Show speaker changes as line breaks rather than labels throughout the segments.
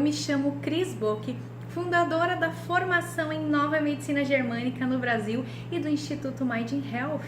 me chamo Cris Bock, fundadora da formação em Nova Medicina Germânica no Brasil e do Instituto Mind Health.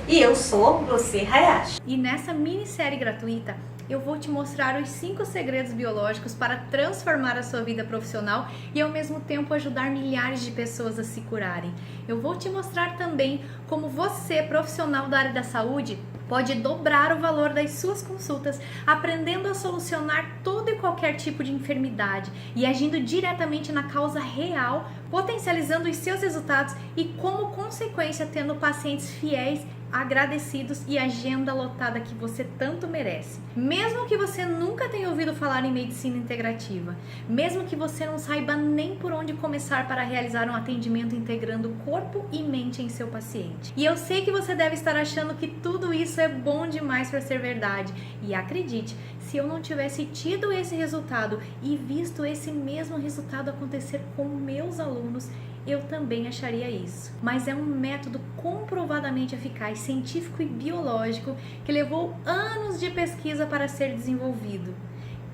E eu sou Lucy Hayashi.
E nessa minissérie gratuita, eu vou te mostrar os 5 segredos biológicos para transformar a sua vida profissional e ao mesmo tempo ajudar milhares de pessoas a se curarem. Eu vou te mostrar também como você, profissional da área da saúde, pode dobrar o valor das suas consultas, aprendendo a solucionar todo e qualquer tipo de enfermidade e agindo diretamente na causa real, potencializando os seus resultados e, como consequência, tendo pacientes fiéis, agradecidos e agenda lotada que você tanto merece. Mesmo que você nunca tenha ouvido falar em medicina integrativa, mesmo que você não saiba nem por onde começar para realizar um atendimento integrando corpo e mente em seu paciente. E eu sei que você deve estar achando que tudo isso é bom demais para ser verdade. E acredite, se eu não tivesse tido esse resultado e visto esse mesmo resultado acontecer com meus alunos, eu também acharia isso. Mas é um método comprovadamente eficaz, científico e biológico que levou anos de pesquisa para ser desenvolvido.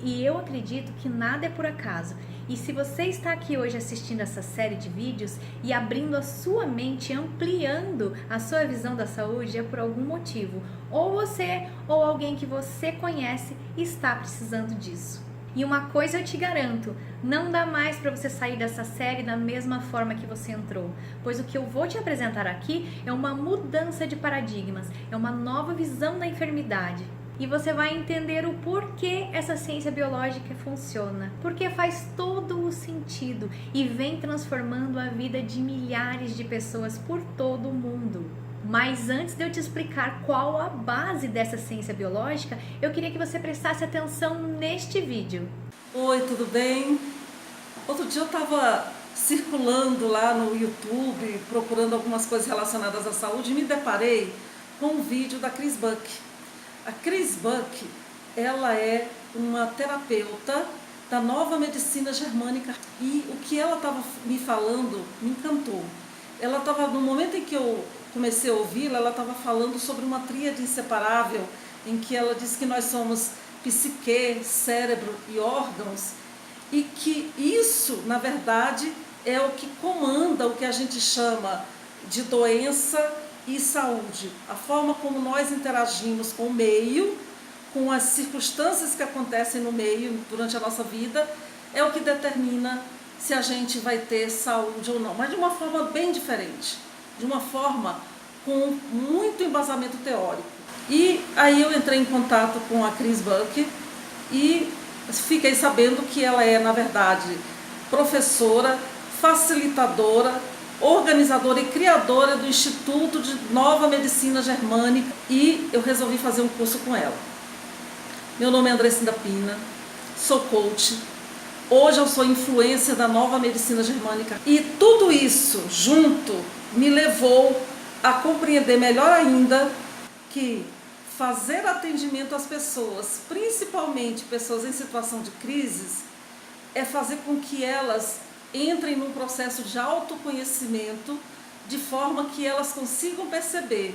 E eu acredito que nada é por acaso. E se você está aqui hoje assistindo essa série de vídeos e abrindo a sua mente, ampliando a sua visão da saúde, é por algum motivo. Ou você ou alguém que você conhece está precisando disso. E uma coisa eu te garanto, não dá mais para você sair dessa série da mesma forma que você entrou, pois o que eu vou te apresentar aqui é uma mudança de paradigmas, é uma nova visão da enfermidade. E você vai entender o porquê essa ciência biológica funciona, porque faz todo o sentido e vem transformando a vida de milhares de pessoas por todo o mundo. Mas antes de eu te explicar qual a base dessa ciência biológica, eu queria que você prestasse atenção neste vídeo.
Oi, tudo bem? Outro dia eu estava circulando lá no YouTube, procurando algumas coisas relacionadas à saúde e me deparei com um vídeo da Cris Bock. A Cris Bock, ela é uma terapeuta da Nova Medicina Germânica e o que ela estava me falando me encantou. Ela estava, no momento em que eu comecei a ouvi-la, ela estava falando sobre uma tríade inseparável, em que ela diz que nós somos psique, cérebro e órgãos, e que isso, na verdade, é o que comanda o que a gente chama de doença e saúde. A forma como nós interagimos com o meio, com as circunstâncias que acontecem no meio durante a nossa vida, é o que determina se a gente vai ter saúde ou não, mas de uma forma bem diferente, de uma forma com muito embasamento teórico. E aí eu entrei em contato com a Cris Bock e fiquei sabendo que ela é, na verdade, professora, facilitadora, organizadora e criadora do Instituto de Nova Medicina Germânica, e eu resolvi fazer um curso com ela. Meu nome é Andressinda Pina, sou coach. Hoje eu sou influência da Nova Medicina Germânica e tudo isso junto me levou a compreender melhor ainda que fazer atendimento às pessoas, principalmente pessoas em situação de crises, é fazer com que elas entrem num processo de autoconhecimento, de forma que elas consigam perceber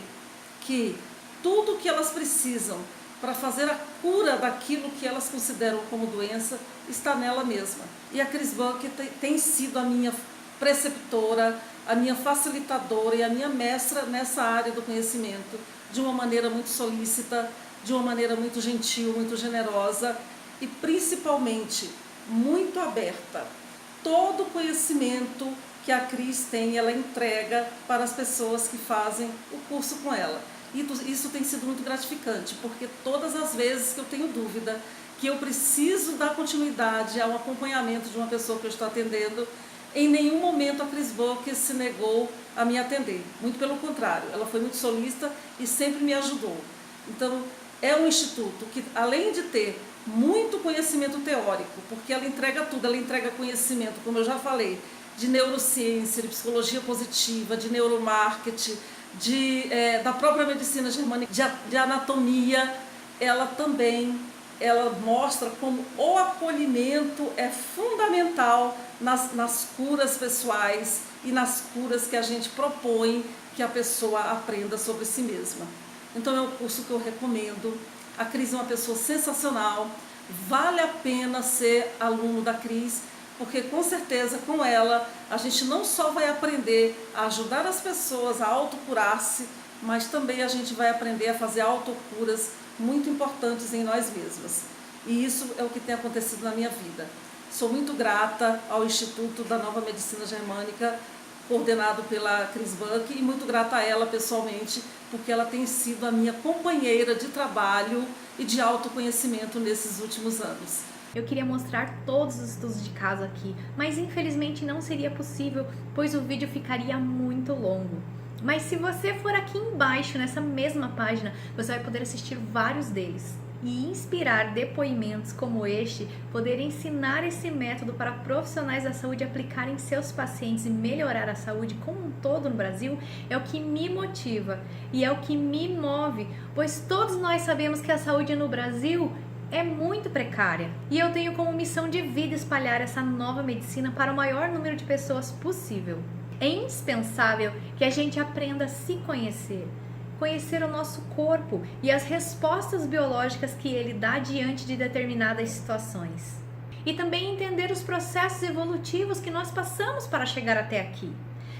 que tudo que elas precisam para fazer a cura daquilo que elas consideram como doença está nela mesma. E a Cris Bock tem sido a minha preceptora, a minha facilitadora e a minha mestra nessa área do conhecimento, de uma maneira muito solícita, de uma maneira muito gentil, muito generosa e principalmente muito aberta. Todo o conhecimento que a Cris tem, ela entrega para as pessoas que fazem o curso com ela. E isso tem sido muito gratificante, porque todas as vezes que eu tenho dúvida, que eu preciso dar continuidade ao acompanhamento de uma pessoa que eu estou atendendo, em nenhum momento a Cris Bock se negou a me atender. Muito pelo contrário, ela foi muito solícita e sempre me ajudou. Então, é um instituto que, além de ter muito conhecimento teórico, porque ela entrega tudo, ela entrega conhecimento, como eu já falei, de neurociência, de psicologia positiva, de neuromarketing, da própria medicina germânica, de anatomia, ela mostra como o acolhimento é fundamental nas curas pessoais e nas curas que a gente propõe que a pessoa aprenda sobre si mesma. Então é um curso que eu recomendo. A Cris é uma pessoa sensacional, vale a pena ser aluno da Cris, porque com certeza com ela a gente não só vai aprender a ajudar as pessoas a autocurar-se, mas também a gente vai aprender a fazer autocuras muito importantes em nós mesmas. E isso é o que tem acontecido na minha vida. Sou muito grata ao Instituto da Nova Medicina Germânica, coordenado pela Cris Buck, e muito grata a ela pessoalmente, porque ela tem sido a minha companheira de trabalho e de autoconhecimento nesses últimos anos.
Eu queria mostrar todos os estudos de caso aqui, mas infelizmente não seria possível, pois o vídeo ficaria muito longo. Mas se você for aqui embaixo, nessa mesma página, você vai poder assistir vários deles e inspirar depoimentos como este, poder ensinar esse método para profissionais da saúde aplicarem em seus pacientes e melhorar a saúde como um todo no Brasil, é o que me motiva e é o que me move, pois todos nós sabemos que a saúde no Brasil é muito precária. E eu tenho como missão de vida espalhar essa nova medicina para o maior número de pessoas possível. É indispensável que a gente aprenda a se conhecer, conhecer o nosso corpo e as respostas biológicas que ele dá diante de determinadas situações. E também entender os processos evolutivos que nós passamos para chegar até aqui.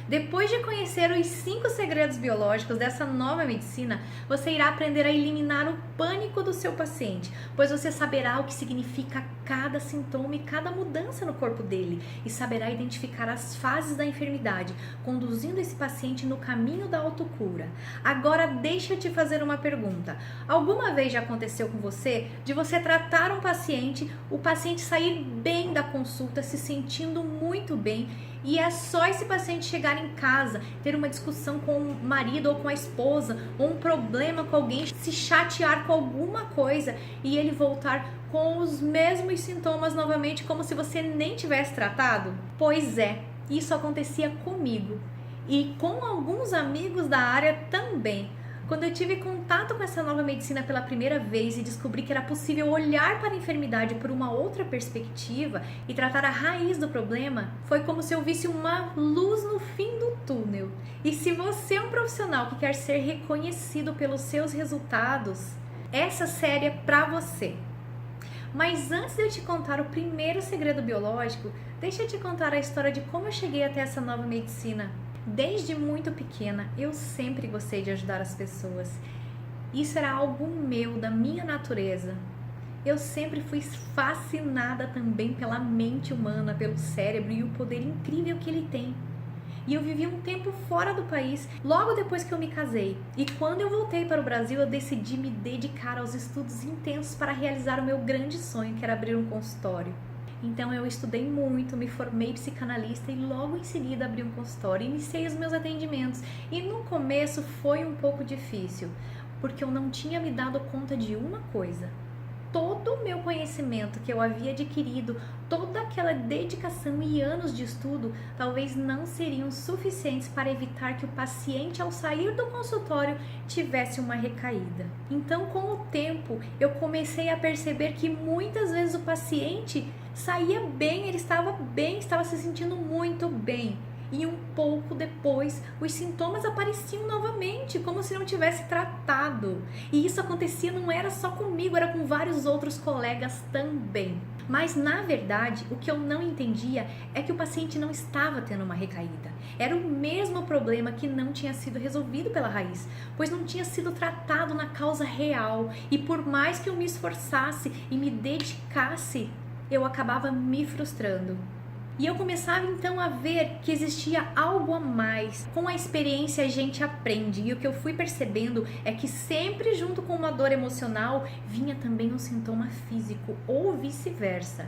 Depois de conhecer os 5 segredos biológicos dessa nova medicina, você irá aprender a eliminar o pânico do seu paciente, pois você saberá o que significa cada sintoma e cada mudança no corpo dele e saberá identificar as fases da enfermidade, conduzindo esse paciente no caminho da autocura. Agora deixa eu te fazer uma pergunta. Alguma vez já aconteceu com você de você tratar um paciente, o paciente sair bem da consulta, se sentindo muito bem, e é só esse paciente chegar em casa, ter uma discussão com o marido ou com a esposa, ou um problema com alguém, se chatear com alguma coisa e ele voltar com os mesmos sintomas novamente, como se você nem tivesse tratado? Pois é, isso acontecia comigo e com alguns amigos da área também. Quando eu tive contato com essa nova medicina pela primeira vez e descobri que era possível olhar para a enfermidade por uma outra perspectiva e tratar a raiz do problema, foi como se eu visse uma luz no fim do túnel. E se você é um profissional que quer ser reconhecido pelos seus resultados, essa série é para você. Mas antes de eu te contar o primeiro segredo biológico, deixa eu te contar a história de como eu cheguei até essa nova medicina. Desde muito pequena, eu sempre gostei de ajudar as pessoas. Isso era algo meu, da minha natureza. Eu sempre fui fascinada também pela mente humana, pelo cérebro e o poder incrível que ele tem. E eu vivi um tempo fora do país, logo depois que eu me casei. E quando eu voltei para o Brasil, eu decidi me dedicar aos estudos intensos para realizar o meu grande sonho, que era abrir um consultório. Então eu estudei muito, me formei psicanalista e logo em seguida abri um consultório, iniciei os meus atendimentos. E no começo foi um pouco difícil, porque eu não tinha me dado conta de uma coisa. Todo o meu conhecimento que eu havia adquirido, toda aquela dedicação e anos de estudo, talvez não seriam suficientes para evitar que o paciente, ao sair do consultório, tivesse uma recaída. Então, com o tempo, eu comecei a perceber que muitas vezes o paciente saía bem, ele estava se sentindo muito bem. E um pouco depois, os sintomas apareciam novamente, como se não tivesse tratado. E isso acontecia, não era só comigo, era com vários outros colegas também. Mas, na verdade, o que eu não entendia é que o paciente não estava tendo uma recaída. Era o mesmo problema que não tinha sido resolvido pela raiz, pois não tinha sido tratado na causa real. E por mais que eu me esforçasse e me dedicasse, eu acabava me frustrando. E eu começava então a ver que existia algo a mais. Com a experiência a gente aprende, e o que eu fui percebendo é que sempre junto com uma dor emocional vinha também um sintoma físico ou vice-versa.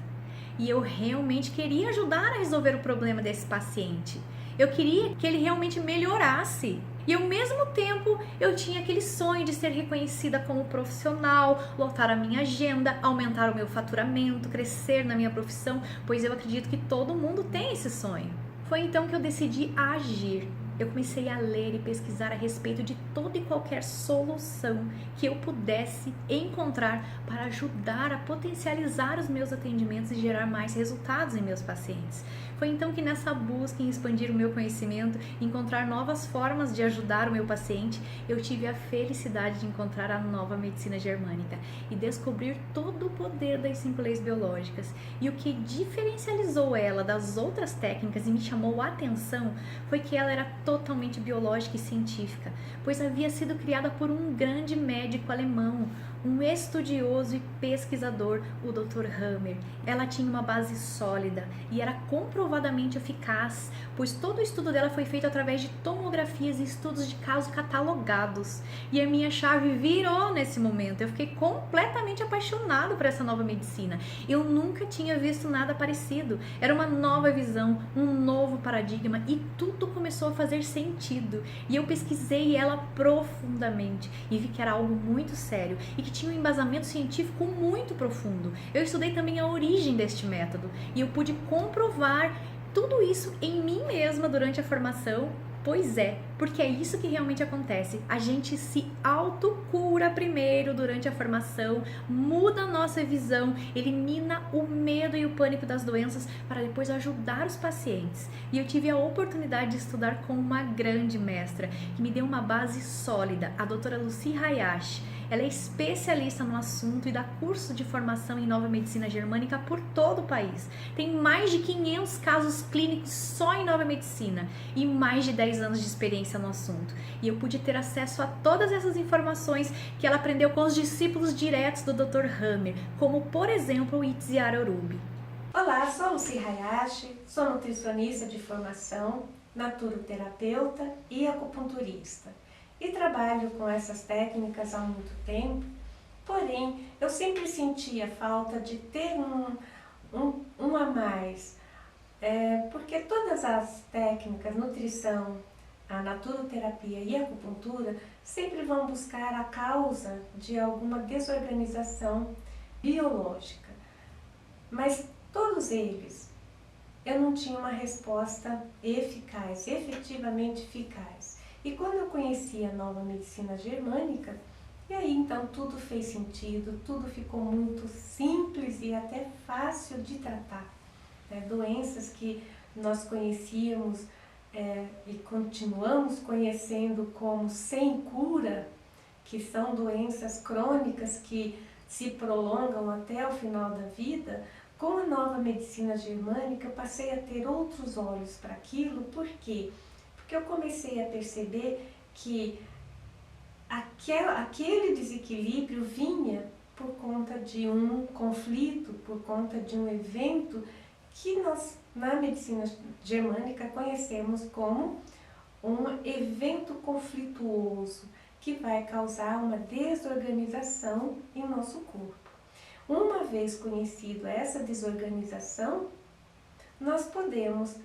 E eu realmente queria ajudar a resolver o problema desse paciente. Eu queria que ele realmente melhorasse. E ao mesmo tempo eu tinha aquele sonho de ser reconhecida como profissional, lotar a minha agenda, aumentar o meu faturamento, crescer na minha profissão, pois eu acredito que todo mundo tem esse sonho. Foi então que eu decidi agir. Eu comecei a ler e pesquisar a respeito de toda e qualquer solução que eu pudesse encontrar para ajudar a potencializar os meus atendimentos e gerar mais resultados em meus pacientes. Foi então que nessa busca em expandir o meu conhecimento, encontrar novas formas de ajudar o meu paciente, eu tive a felicidade de encontrar a nova medicina germânica e descobrir todo o poder das 5 leis biológicas. E o que diferencializou ela das outras técnicas e me chamou a atenção foi que ela era totalmente biológica e científica, pois havia sido criada por um grande médico alemão, um estudioso e pesquisador, o Dr. Hammer. Ela tinha uma base sólida e era comprovadamente eficaz, pois todo o estudo dela foi feito através de tomografias e estudos de caso catalogados. E a minha chave virou nesse momento. Eu fiquei completamente apaixonado por essa nova medicina. Eu nunca tinha visto nada parecido. Era uma nova visão, um novo paradigma e tudo começou a fazer sentido. E eu pesquisei ela profundamente e vi que era algo muito sério e que tinha um embasamento científico muito profundo. Eu estudei também a origem deste método e eu pude comprovar tudo isso em mim mesma durante a formação. Pois é, porque é isso que realmente acontece. A gente se autocura primeiro durante a formação, muda a nossa visão, elimina o medo e o pânico das doenças para depois ajudar os pacientes. E eu tive a oportunidade de estudar com uma grande mestra que me deu uma base sólida, a doutora Lucy Hayashi. Ela é especialista no assunto e dá curso de formação em nova medicina germânica por todo o país. Tem mais de 500 casos clínicos só em nova medicina e mais de 10 anos de experiência no assunto. E eu pude ter acesso a todas essas informações que ela aprendeu com os discípulos diretos do Dr. Hammer, como por exemplo o Itziar Orubi.
Olá, sou Lucy Hayashi, sou nutricionista de formação, naturoterapeuta e acupunturista. E trabalho com essas técnicas há muito tempo, porém eu sempre sentia falta de ter um a mais, porque todas as técnicas, nutrição, a naturoterapia e a acupuntura sempre vão buscar a causa de alguma desorganização biológica, mas todos eles eu não tinha uma resposta eficaz, efetivamente eficaz. E quando eu conheci a nova medicina germânica, e aí então tudo fez sentido, tudo ficou muito simples e até fácil de tratar. Doenças que nós conhecíamos e continuamos conhecendo como sem cura, que são doenças crônicas que se prolongam até o final da vida, com a nova medicina germânica eu passei a ter outros olhos para aquilo. Por quê? Porque eu comecei a perceber que aquele desequilíbrio vinha por conta de um conflito, por conta de um evento que nós, na medicina germânica, conhecemos como um evento conflituoso, que vai causar uma desorganização em nosso corpo. Uma vez conhecido essa desorganização, nós podemos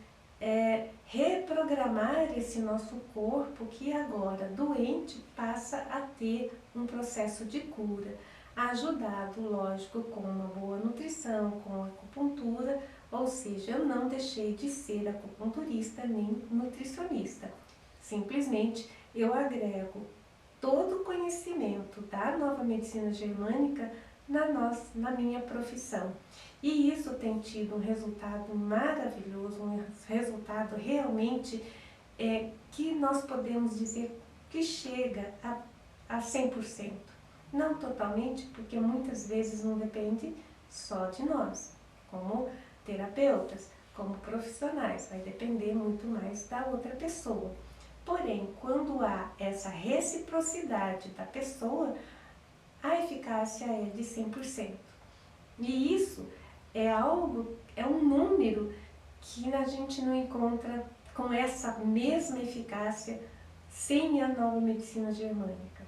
reprogramar esse nosso corpo que agora doente passa a ter um processo de cura, ajudado, lógico, com uma boa nutrição, com a acupuntura, ou seja, eu não deixei de ser acupunturista nem nutricionista. Simplesmente eu agrego todo o conhecimento da nova medicina germânica na minha profissão. E isso tem tido um resultado maravilhoso, um resultado realmente que nós podemos dizer que chega a 100%. Não totalmente, porque muitas vezes não depende só de nós, como terapeutas, como profissionais, vai depender muito mais da outra pessoa. Porém, quando há essa reciprocidade da pessoa, a eficácia é de 100%. E isso é um número que a gente não encontra com essa mesma eficácia sem a nova medicina germânica.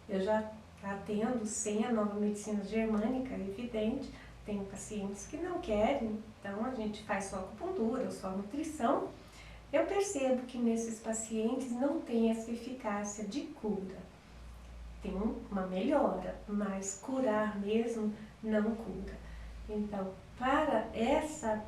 Eu já atendo sem a nova medicina germânica, é evidente, tem pacientes que não querem, então a gente faz só acupuntura ou só nutrição. Eu percebo que nesses pacientes não tem essa eficácia de cura. Tem uma melhora, mas curar mesmo não cura. Então, para essa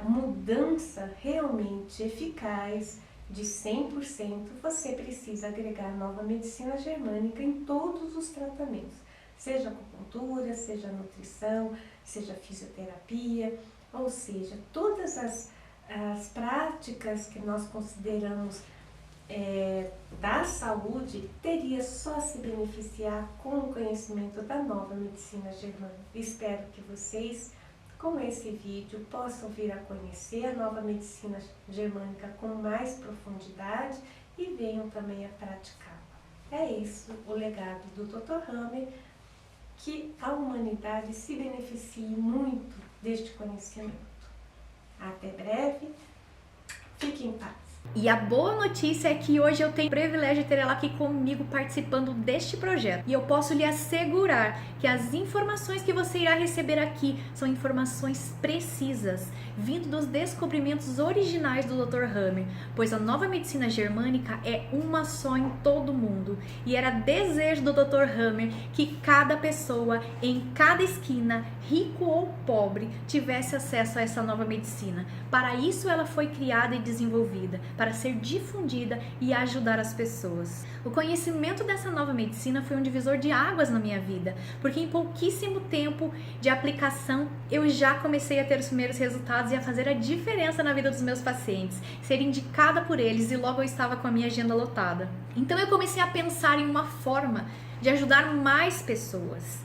mudança realmente eficaz de 100%, você precisa agregar nova medicina germânica em todos os tratamentos, seja acupuntura, seja nutrição, seja fisioterapia, ou seja, todas as práticas que nós consideramos da saúde teria só se beneficiar com o conhecimento da nova medicina germânica. Espero que vocês, com esse vídeo, possam vir a conhecer a nova medicina germânica com mais profundidade e venham também a praticar. É isso o legado do Dr. Hammer, que a humanidade se beneficie muito deste conhecimento. Até breve, fique em paz.
E a boa notícia é que hoje eu tenho o privilégio de ter ela aqui comigo participando deste projeto. E eu posso lhe assegurar que as informações que você irá receber aqui são informações precisas, vindo dos descobrimentos originais do Dr. Hammer, pois a nova medicina germânica é uma só em todo o mundo. E era desejo do Dr. Hammer que cada pessoa, em cada esquina, rico ou pobre, tivesse acesso a essa nova medicina. Para isso ela foi criada e desenvolvida, para ser difundida e ajudar as pessoas. O conhecimento dessa nova medicina foi um divisor de águas na minha vida, porque em pouquíssimo tempo de aplicação eu já comecei a ter os primeiros resultados e a fazer a diferença na vida dos meus pacientes, ser indicada por eles e logo eu estava com a minha agenda lotada. Então eu comecei a pensar em uma forma de ajudar mais pessoas,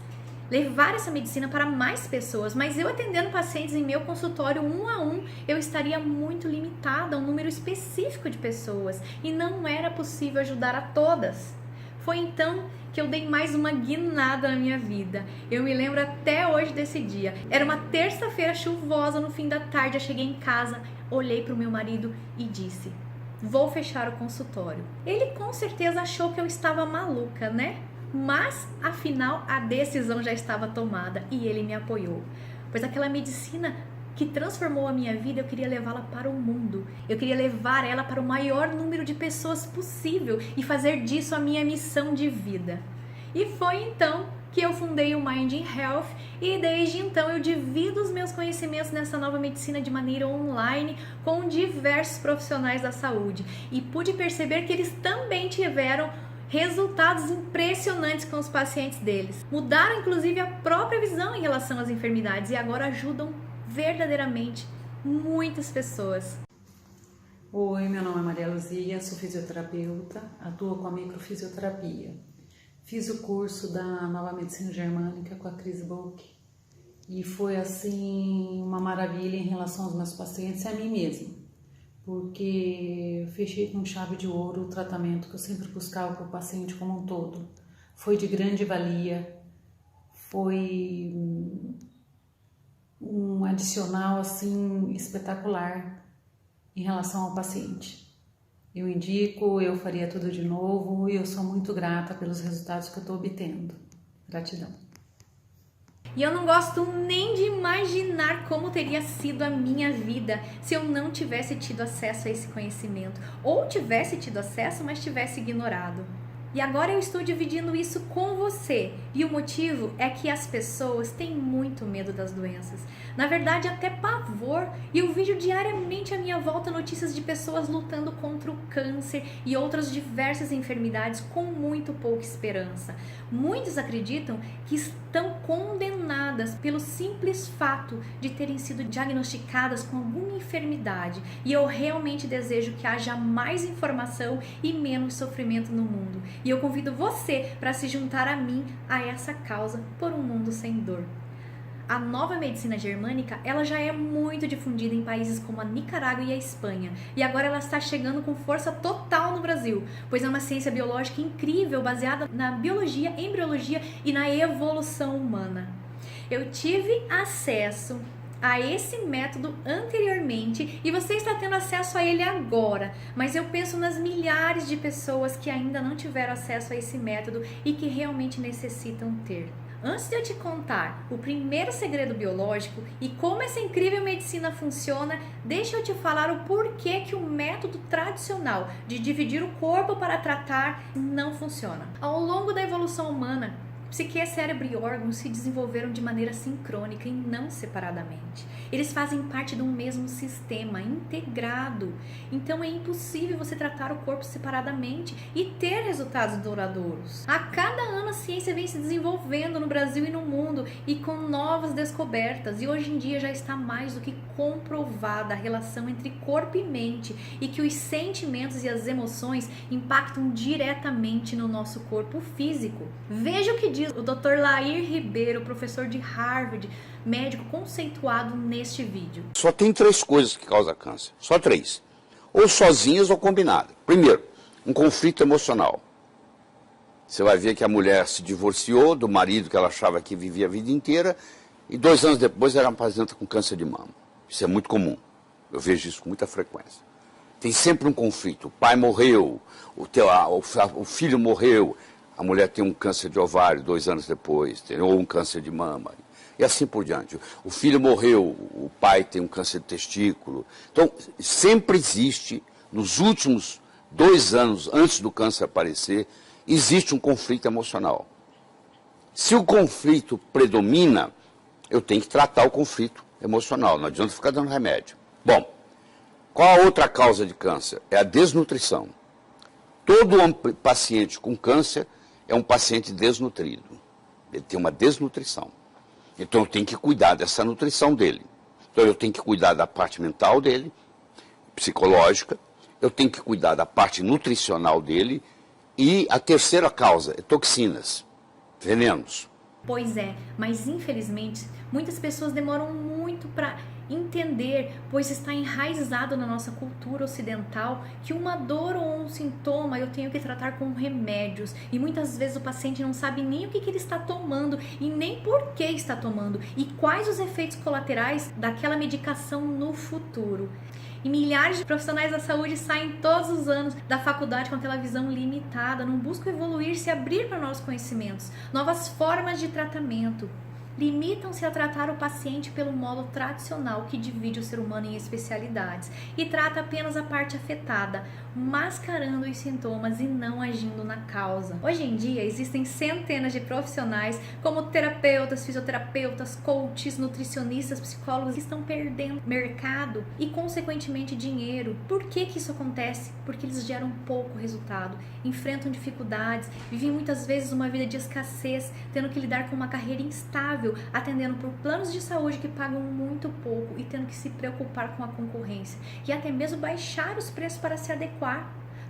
levar essa medicina para mais pessoas, mas eu atendendo pacientes em meu consultório 1 a 1, eu estaria muito limitada a um número específico de pessoas e não era possível ajudar a todas. Foi então que eu dei mais uma guinada na minha vida. Eu me lembro até hoje desse dia. Era uma terça-feira chuvosa, no fim da tarde eu cheguei em casa, olhei para o meu marido e disse: vou fechar o consultório. Ele com certeza achou que eu estava maluca, né? Mas, afinal, a decisão já estava tomada e ele me apoiou. Pois aquela medicina que transformou a minha vida, eu queria levá-la para o mundo. Eu queria levar ela para o maior número de pessoas possível e fazer disso a minha missão de vida. E foi então que eu fundei o Mind in Health e desde então eu divido os meus conhecimentos nessa nova medicina de maneira online com diversos profissionais da saúde. E pude perceber que eles também tiveram resultados impressionantes com os pacientes deles. Mudaram inclusive a própria visão em relação às enfermidades e agora ajudam verdadeiramente muitas pessoas.
Oi, meu nome é Maria Luzia, sou fisioterapeuta, atuo com a microfisioterapia. Fiz o curso da Nova Medicina Germânica com a Chris Buck e foi assim uma maravilha em relação aos meus pacientes e a mim mesma, porque fechei com chave de ouro o tratamento que eu sempre buscava para o paciente como um todo. Foi de grande valia, foi um adicional assim espetacular em relação ao paciente. Eu indico, eu faria tudo de novo e eu sou muito grata pelos resultados que eu estou obtendo. Gratidão.
E eu não gosto nem de imaginar como teria sido a minha vida se eu não tivesse tido acesso a esse conhecimento. Ou tivesse tido acesso, mas tivesse ignorado. E agora eu estou dividindo isso com você. E o motivo é que as pessoas têm muito medo das doenças. Na verdade, até pavor. E eu vejo diariamente à minha volta notícias de pessoas lutando contra o câncer e outras diversas enfermidades com muito pouca esperança. Muitos acreditam que estão condenadas pelo simples fato de terem sido diagnosticadas com alguma enfermidade. E eu realmente desejo que haja mais informação e menos sofrimento no mundo. E eu convido você para se juntar a mim a essa causa por um mundo sem dor. A nova medicina germânica, ela já é muito difundida em países como a Nicarágua e a Espanha. E agora ela está chegando com força total no Brasil, pois é uma ciência biológica incrível, baseada na biologia, embriologia e na evolução humana. Eu tive acesso a esse método anteriormente e você está tendo acesso a ele agora, mas eu penso nas milhares de pessoas que ainda não tiveram acesso a esse método e que realmente necessitam ter. Antes de eu te contar o primeiro segredo biológico e como essa incrível medicina funciona, deixa eu te falar o porquê que o método tradicional de dividir o corpo para tratar não funciona. Ao longo da evolução humana, Psique, cérebro e órgãos se desenvolveram de maneira sincrônica e não separadamente. Eles fazem parte de um mesmo sistema integrado. Então é impossível você tratar o corpo separadamente e ter resultados duradouros. A cada ano a ciência vem se desenvolvendo no Brasil e no mundo e com novas descobertas. E hoje em dia já está mais do que comprovada a relação entre corpo e mente e que os sentimentos e as emoções impactam diretamente no nosso corpo físico. Veja o que diz o Dr. Lair Ribeiro, professor de Harvard, médico conceituado neste vídeo.
Só tem 3 coisas que causam câncer, só 3. Ou sozinhas ou combinadas. Primeiro, um conflito emocional. Você vai ver que a mulher se divorciou do marido que ela achava que vivia a vida inteira e 2 anos depois ela apresenta com câncer de mama. Isso é muito comum, eu vejo isso com muita frequência. Tem sempre um conflito, o pai morreu, o filho morreu, a mulher tem um câncer de ovário 2 anos depois, ou um câncer de mama, e assim por diante. O filho morreu, o pai tem um câncer de testículo. Então, sempre existe, nos últimos 2 anos, antes do câncer aparecer, existe um conflito emocional. Se o conflito predomina, eu tenho que tratar o conflito emocional, não adianta ficar dando remédio. Bom, qual a outra causa de câncer? É a desnutrição. Todo paciente com câncer é um paciente desnutrido. Ele tem uma desnutrição. Então eu tenho que cuidar dessa nutrição dele. Então eu tenho que cuidar da parte mental dele, psicológica, eu tenho que cuidar da parte nutricional dele e a terceira causa é toxinas, venenos.
Pois é, mas infelizmente muitas pessoas demoram muito para entender, pois está enraizado na nossa cultura ocidental que uma dor ou um sintoma eu tenho que tratar com remédios e muitas vezes o paciente não sabe nem o que ele está tomando e nem por que está tomando e quais os efeitos colaterais daquela medicação no futuro. E milhares de profissionais da saúde saem todos os anos da faculdade com aquela visão limitada, não buscam evoluir, se abrir para novos conhecimentos, novas formas de tratamento. Limitam-se a tratar o paciente pelo modo tradicional que divide o ser humano em especialidades e trata apenas a parte afetada, mascarando os sintomas e não agindo na causa. Hoje em dia existem centenas de profissionais como terapeutas, fisioterapeutas, coaches, nutricionistas, psicólogos que estão perdendo mercado e consequentemente dinheiro. Por que isso acontece? Porque eles geram pouco resultado, enfrentam dificuldades, vivem muitas vezes uma vida de escassez, tendo que lidar com uma carreira instável, atendendo por planos de saúde que pagam muito pouco e tendo que se preocupar com a concorrência e até mesmo baixar os preços para se adequar,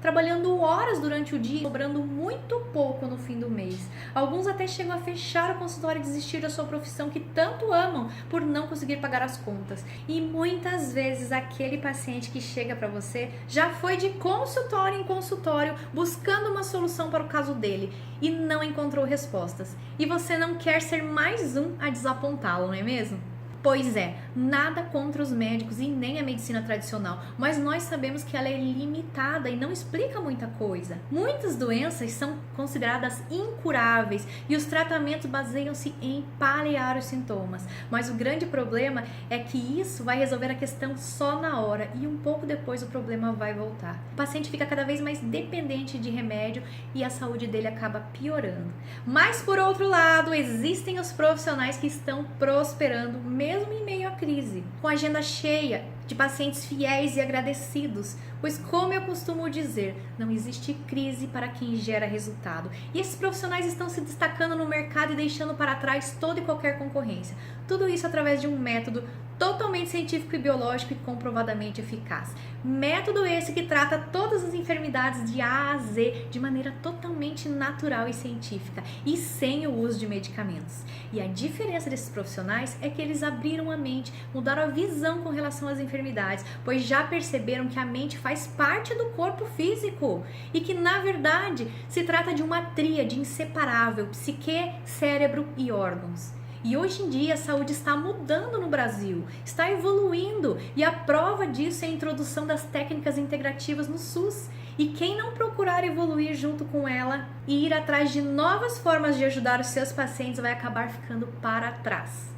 trabalhando horas durante o dia, cobrando muito pouco no fim do mês. Alguns até chegam a fechar o consultório e desistir da sua profissão que tanto amam por não conseguir pagar as contas. E muitas vezes aquele paciente que chega para você já foi de consultório em consultório buscando uma solução para o caso dele e não encontrou respostas. E você não quer ser mais um a desapontá-lo, não é mesmo? Pois é, nada contra os médicos e nem a medicina tradicional, mas nós sabemos que ela é limitada e não explica muita coisa. Muitas doenças são consideradas incuráveis e os tratamentos baseiam-se em paliar os sintomas, mas o grande problema é que isso vai resolver a questão só na hora e um pouco depois o problema vai voltar. O paciente fica cada vez mais dependente de remédio e a saúde dele acaba piorando. Mas por outro lado, existem os profissionais que estão prosperando mesmo em meio à crise, com a agenda cheia de pacientes fiéis e agradecidos, pois como eu costumo dizer, não existe crise para quem gera resultado. E esses profissionais estão se destacando no mercado e deixando para trás toda e qualquer concorrência. Tudo isso através de um método totalmente científico e biológico e comprovadamente eficaz. Método esse que trata todas as enfermidades de A a Z de maneira totalmente natural e científica e sem o uso de medicamentos. E a diferença desses profissionais é que eles abriram a mente, mudaram a visão com relação às enfermidades, pois já perceberam que a mente faz parte do corpo físico e que, na verdade, se trata de uma tríade inseparável, psique, cérebro e órgãos. E hoje em dia a saúde está mudando no Brasil, está evoluindo e a prova disso é a introdução das técnicas integrativas no SUS. E quem não procurar evoluir junto com ela e ir atrás de novas formas de ajudar os seus pacientes vai acabar ficando para trás.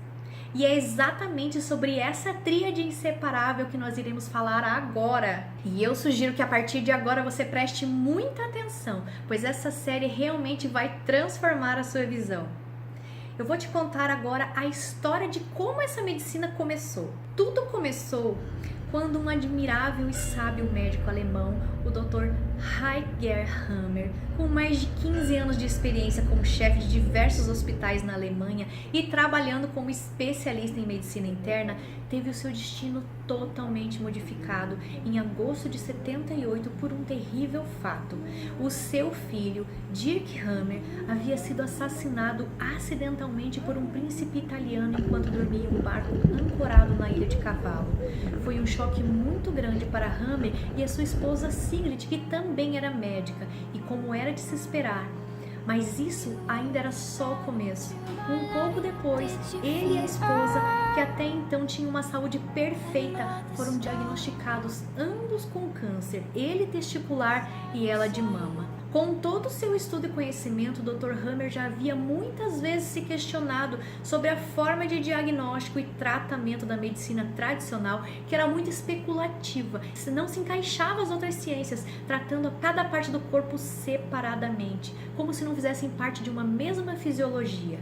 E é exatamente sobre essa tríade inseparável que nós iremos falar agora. E eu sugiro que a partir de agora você preste muita atenção, pois essa série realmente vai transformar a sua visão. Eu vou te contar agora a história de como essa medicina começou. Tudo começou quando um admirável e sábio médico alemão, o Dr. Heidegger Hammer, com mais de 15 anos de experiência como chefe de diversos hospitais na Alemanha e trabalhando como especialista em medicina interna, teve o seu destino totalmente modificado em agosto de 78 por um terrível fato. O seu filho, Dirk Hammer, havia sido assassinado acidentalmente por um príncipe italiano enquanto dormia em um barco ancorado na Ilha de Cavalo. Foi um choque muito grande para Hammer e a sua esposa Sigrid, que também era médica, e como era de se esperar. Mas isso ainda era só o começo. Um pouco depois, ele e a esposa, que até então tinham uma saúde perfeita, foram diagnosticados ambos com câncer, ele testicular e ela de mama. Com todo o seu estudo e conhecimento, o Dr. Hammer já havia muitas vezes se questionado sobre a forma de diagnóstico e tratamento da medicina tradicional, que era muito especulativa, não se encaixava às outras ciências, tratando cada parte do corpo separadamente, como se não fizessem parte de uma mesma fisiologia.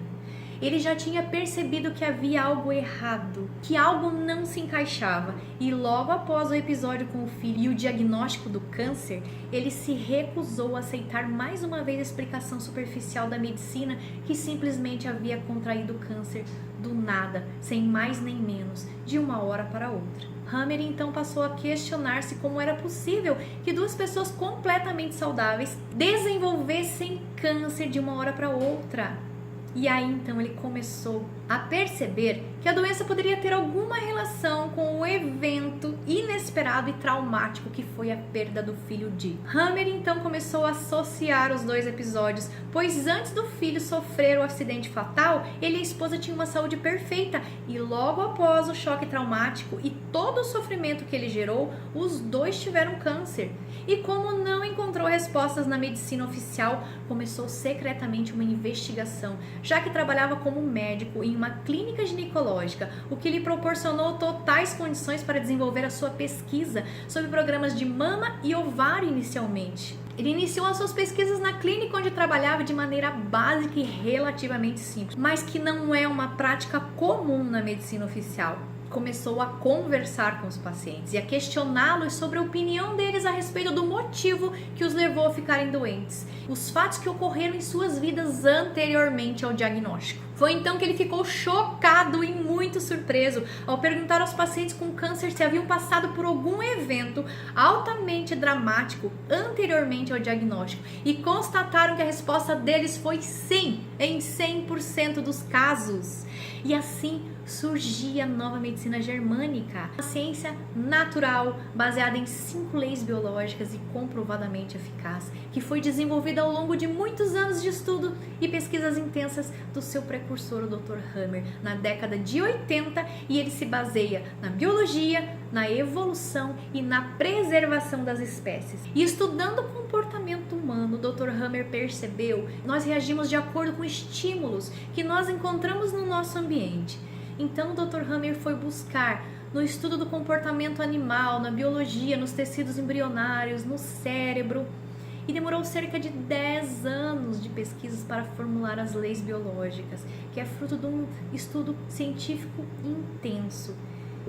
Ele já tinha percebido que havia algo errado, que algo não se encaixava, e logo após o episódio com o filho e o diagnóstico do câncer, ele se recusou a aceitar mais uma vez a explicação superficial da medicina, que simplesmente havia contraído câncer do nada, sem mais nem menos, de uma hora para outra. Hammer então passou a questionar-se como era possível que duas pessoas completamente saudáveis desenvolvessem câncer de uma hora para outra. E aí então ele começou a perceber que a doença poderia ter alguma relação com o evento inesperado e traumático que foi a perda do filho de. Hammer então começou a associar os dois episódios, pois antes do filho sofrer o acidente fatal, ele e a esposa tinham uma saúde perfeita, e logo após o choque traumático e todo o sofrimento que ele gerou, os dois tiveram câncer. E como não encontrou respostas na medicina oficial, começou secretamente uma investigação, já que trabalhava como médico em uma clínica ginecológica, o que lhe proporcionou totais condições para desenvolver a sua pesquisa sobre programas de mama e ovário inicialmente. Ele iniciou as suas pesquisas na clínica onde trabalhava de maneira básica e relativamente simples, mas que não é uma prática comum na medicina oficial. Começou a conversar com os pacientes e a questioná-los sobre a opinião deles a respeito do motivo que os levou a ficarem doentes, os fatos que ocorreram em suas vidas anteriormente ao diagnóstico. Foi então que ele ficou chocado e muito surpreso ao perguntar aos pacientes com câncer se haviam passado por algum evento altamente dramático anteriormente ao diagnóstico, e constataram que a resposta deles foi sim, em 100% dos casos. E assim surgia a nova medicina germânica, uma ciência natural baseada em 5 leis biológicas e comprovadamente eficaz, que foi desenvolvida ao longo de muitos anos de estudo e pesquisas intensas do seu precursor, o Dr. Hammer, na década de 80, e ele se baseia na biologia, na evolução e na preservação das espécies. E estudando o comportamento humano, o Dr. Hammer percebeu que nós reagimos de acordo com estímulos que nós encontramos no nosso ambiente. Então o Dr. Hammer foi buscar no estudo do comportamento animal, na biologia, nos tecidos embrionários, no cérebro, e demorou cerca de 10 anos de pesquisas para formular as leis biológicas, que é fruto de um estudo científico intenso,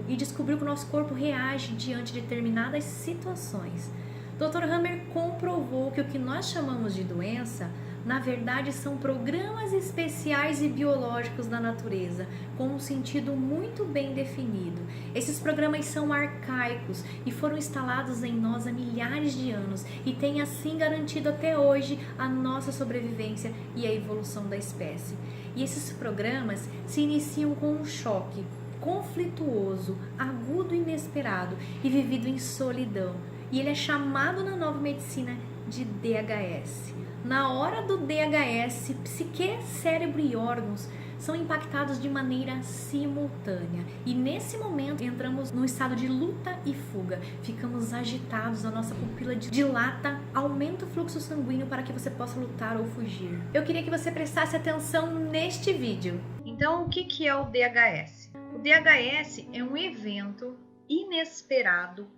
e descobriu que o nosso corpo reage diante de determinadas situações. Dr. Hammer comprovou que o que nós chamamos de doença, na verdade, são programas especiais e biológicos da natureza, com um sentido muito bem definido. Esses programas são arcaicos e foram instalados em nós há milhares de anos e têm assim garantido até hoje a nossa sobrevivência e a evolução da espécie. E esses programas se iniciam com um choque conflituoso, agudo e inesperado e vivido em solidão. E ele é chamado na nova medicina de DHS. Na hora do DHS, psique, cérebro e órgãos são impactados de maneira simultânea. E nesse momento entramos no estado de luta e fuga. Ficamos agitados, a nossa pupila dilata, aumenta o fluxo sanguíneo para que você possa lutar ou fugir. Eu queria que você prestasse atenção neste vídeo. Então, o que é o DHS? DHS é um evento inesperado,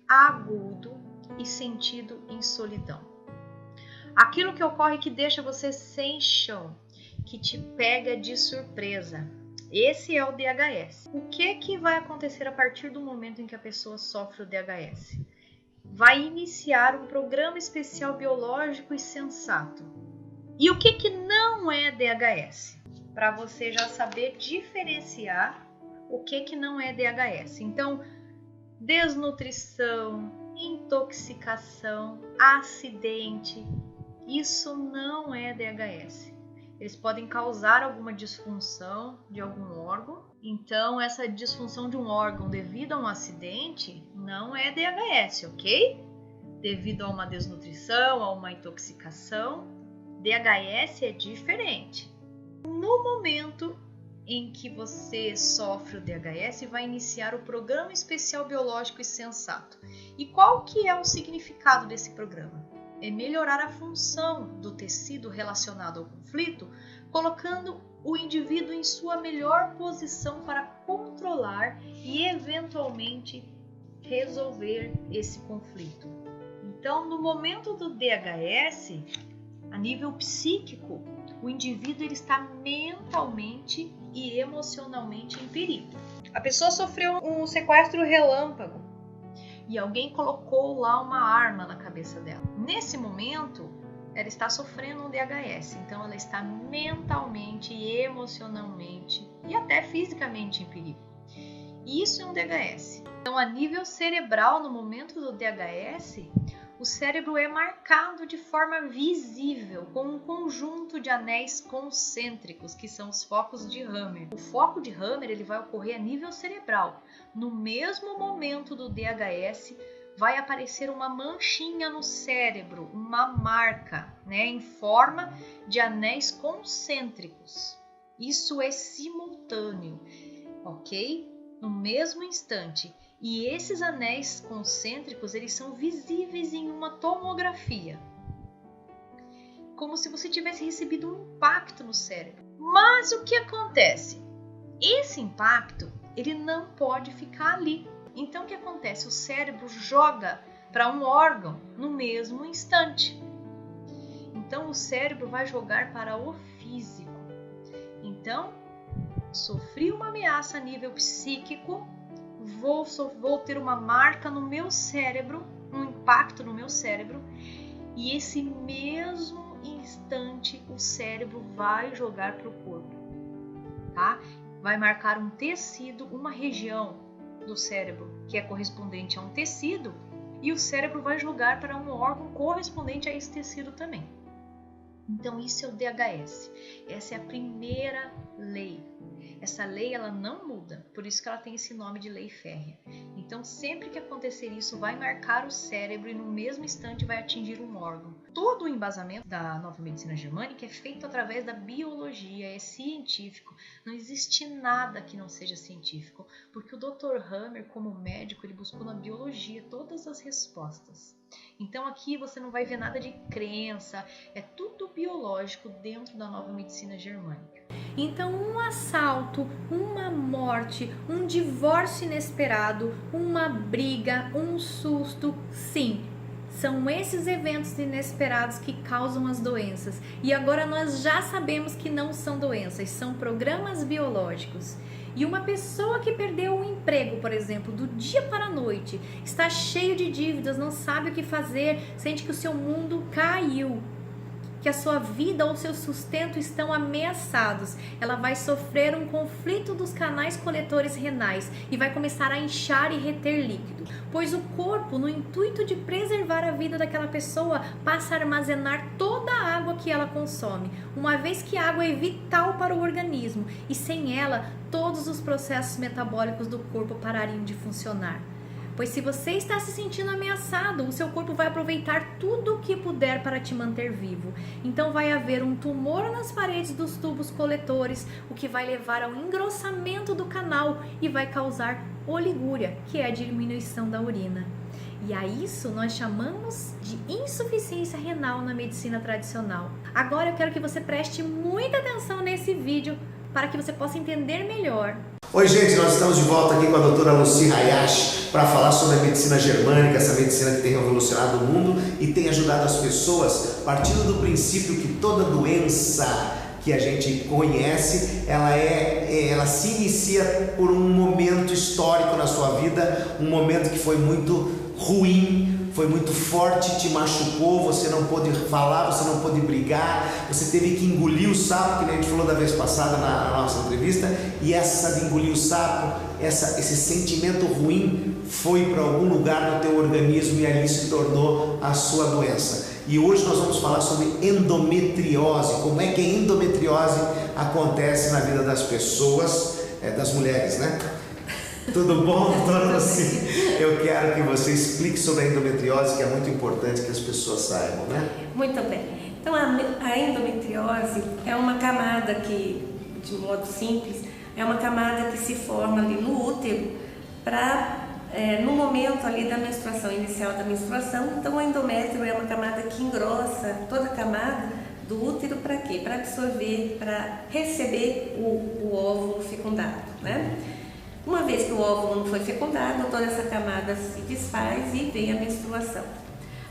agudo e sentido em solidão. Aquilo que ocorre que deixa você sem chão, que te pega de surpresa. Esse é o DHS. O que vai acontecer a partir do momento em que a pessoa sofre o DHS? Vai iniciar um programa especial biológico e sensato. E o que não é DHS? Para você já saber diferenciar o que não é DHS. Então, desnutrição, intoxicação, acidente, isso não é DHS. Eles podem causar alguma disfunção de algum órgão. Então, essa disfunção de um órgão devido a um acidente não é DHS, ok? Devido a uma desnutrição, a uma intoxicação, DHS é diferente. No momento em que você sofre o DHS, vai iniciar o Programa Especial Biológico e Sensato. E qual que é o significado desse programa? É melhorar a função do tecido relacionado ao conflito, colocando o indivíduo em sua melhor posição para controlar e eventualmente resolver esse conflito. Então, no momento do DHS, a nível psíquico, o indivíduo ele está mentalmente e emocionalmente em perigo. A pessoa sofreu um sequestro relâmpago e alguém colocou lá uma arma na cabeça dela. Nesse momento, ela está sofrendo um DHS, então ela está mentalmente, emocionalmente e até fisicamente em perigo. Isso é um DHS. Então, a nível cerebral, no momento do DHS, o cérebro é marcado de forma visível com um conjunto de anéis concêntricos, que são os focos de Hammer. O foco de Hammer ele vai ocorrer a nível cerebral. No mesmo momento do DHS, vai aparecer uma manchinha no cérebro, uma marca, em forma de anéis concêntricos. Isso é simultâneo, ok? No mesmo instante. E esses anéis concêntricos, eles são visíveis em uma tomografia. Como se você tivesse recebido um impacto no cérebro. Mas o que acontece? Esse impacto, ele não pode ficar ali. Então o que acontece? O cérebro joga para um órgão no mesmo instante. Então o cérebro vai jogar para o físico. Então, sofri uma ameaça a nível psíquico, vou ter uma marca no meu cérebro, um impacto no meu cérebro, e esse mesmo instante o cérebro vai jogar para o corpo, tá? Vai marcar um tecido, uma região do cérebro que é correspondente a um tecido, e o cérebro vai jogar para um órgão correspondente a esse tecido também. Então isso é o DHS. Essa é a primeira lei. Essa lei ela não muda, por isso que ela tem esse nome de lei férrea. Então sempre que acontecer isso vai marcar o cérebro e no mesmo instante vai atingir um órgão. Todo o embasamento da nova medicina germânica é feito através da biologia, é científico. Não existe nada que não seja científico, porque o Dr. Hammer, como médico, ele buscou na biologia todas as respostas. Então aqui você não vai ver nada de crença, é tudo biológico dentro da nova medicina germânica.
Então um assalto, uma morte, um divórcio inesperado, uma briga, um susto, sim, são esses eventos inesperados que causam as doenças. E agora nós já sabemos que não são doenças, são programas biológicos. E uma pessoa que perdeu um emprego, por exemplo, do dia para a noite, está cheio de dívidas, não sabe o que fazer, sente que o seu mundo caiu, que a sua vida ou seu sustento estão ameaçados. Ela vai sofrer um conflito dos canais coletores renais e vai começar a inchar e reter líquido, pois o corpo, no intuito de preservar a vida daquela pessoa, passa a armazenar toda a água que ela consome, uma vez que a água é vital para o organismo e sem ela, todos os processos metabólicos do corpo parariam de funcionar. Pois se você está se sentindo ameaçado, o seu corpo vai aproveitar tudo o que puder para te manter vivo. Então vai haver um tumor nas paredes dos tubos coletores, o que vai levar ao engrossamento do canal e vai causar oligúria, que é a diminuição da urina. E a isso nós chamamos de insuficiência renal na medicina tradicional. Agora eu quero que você preste muita atenção nesse vídeo,
para que você possa entender melhor.
Oi gente, nós estamos de volta aqui com a doutora Lucy Hayashi para falar sobre a medicina germânica, essa medicina que tem revolucionado o mundo e tem ajudado as pessoas, partindo do princípio que toda doença que a gente conhece, ela se inicia por um momento histórico na sua vida, um momento que foi muito ruim, foi muito forte, te machucou, você não pôde falar, você não pôde brigar, você teve que engolir o sapo, que a gente falou da vez passada na nossa entrevista, e essa de engolir o sapo, esse sentimento ruim foi para algum lugar no teu organismo e ali se tornou a sua doença. E hoje nós vamos falar sobre endometriose, como é que a endometriose acontece na vida das pessoas, das mulheres, né? Tudo bom, doutora Lucy? Eu quero que você explique sobre a endometriose, que é muito importante que as pessoas saibam, né?
Muito bem. Então, a endometriose é uma camada que, de modo simples, é uma camada que se forma ali no útero no momento ali da menstruação, inicial da menstruação. Então, o endométrio é uma camada que engrossa toda a camada do útero para quê? Para absorver, para receber o óvulo fecundado, né? Uma vez que o óvulo não foi fecundado, toda essa camada se desfaz e vem a menstruação.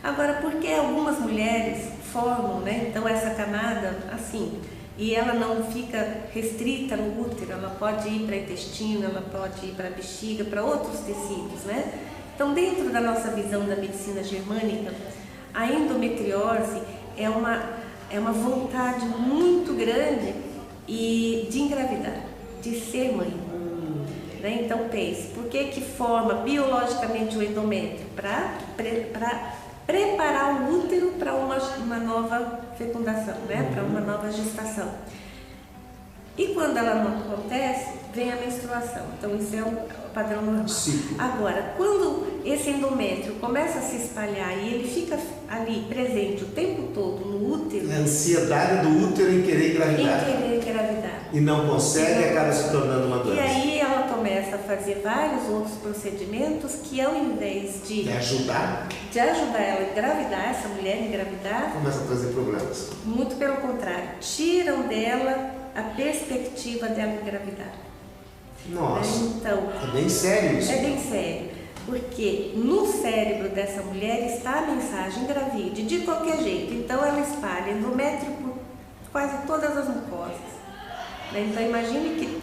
Agora, por que algumas mulheres formam, né, então essa camada assim, e ela não fica restrita no útero, ela pode ir para o intestino, ela pode ir para a bexiga, para outros tecidos, né? Então, dentro da nossa visão da medicina germânica, a endometriose é uma vontade muito grande de engravidar, de ser mãe. Né? Então pense, por que forma biologicamente o endométrio? Para preparar o útero para uma nova fecundação, né? Para uma nova gestação. E quando ela não acontece, vem a menstruação. Então isso é o padrão normal.
Sim.
Quando esse endométrio começa a se espalhar e ele fica ali presente o tempo todo no útero...
A ansiedade do útero em querer engravidar. E não consegue e acaba se tornando uma doença.
E aí ela começa a fazer vários outros procedimentos que, ao invés de ajudar ela a engravidar, essa mulher a engravidar,
começa a trazer problemas.
Muito pelo contrário, tiram dela a perspectiva dela engravidar.
Nossa,
então,
é bem sério isso.
É bem sério, porque no cérebro dessa mulher está a mensagem engravide, de qualquer jeito. Então ela espalha endométrio por quase todas as mucosas. Então imagine que